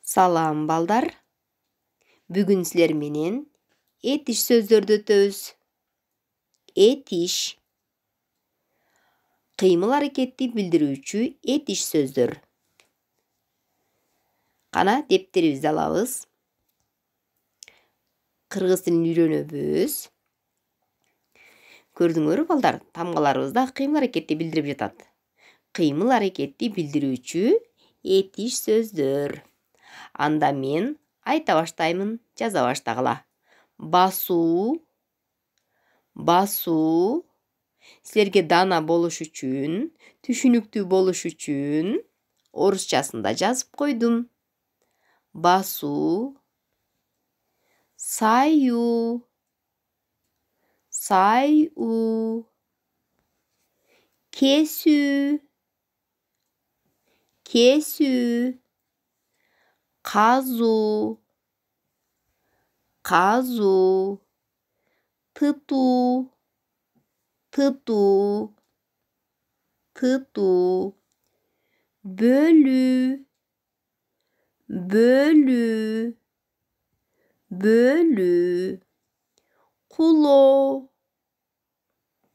Салам балдар. Бүгүн силер менен этиш сөздөрдү өтөбүз. Этиш. Кыймыл аракетти билдирүүчү этиш сөздөр. Кана дептерибизди алабыз. Кыргыз тилин үйрөнөбүз. Көрдүңөр балдар, тамгаларыбызда кыймыл аракетти билдирип жатат. Кыймыл аракетти билдирүүчү этиш сөздөр. Анда мен айта баштаймын, жаза баштагыла. Басуу, басуу. Силерге дана болуш үчүн, түшүнүктүү болуш үчүн орусчасында жазып койдум. Басуу. Саюу, саюу. Кесүү, кесүү. Казуу, казуу. Тытуу, тытуу, тытуу. Бөлүү, бөлүү, бөлүү. Кулоо,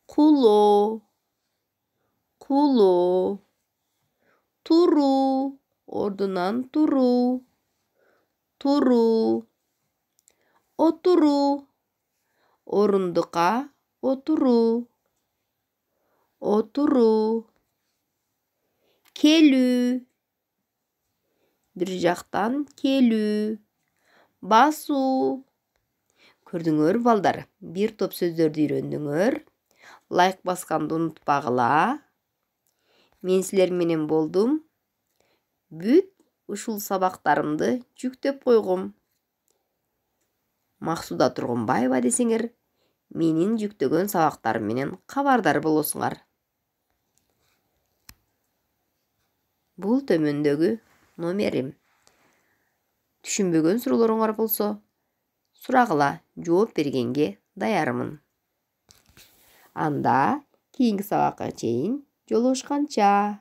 кулоо, кулоо. Туруу, ордунан туруу, туруу. Отуруу, орундукка отуруу, отуруу. Келүү, бир жактан келүү. Басуу. Көрдүңөр балдар, бир топ сөздөрдү үйрөндүңөр. Лайк басканды унутпагыла. Мен силер менен болдум. Бүт ушул сабактарымды жүктөп койгом. Максуда Тургунбаева десеңер, менин жүктөгөн сабактарым менен кабардар болосуңар. Бул төмөндөгү номерим. Түшүнбөгөн суроолоруңар болсо, сурагыла, жооп бергенге даярмын. Анда кийинки сабакка чейин жолугушканча.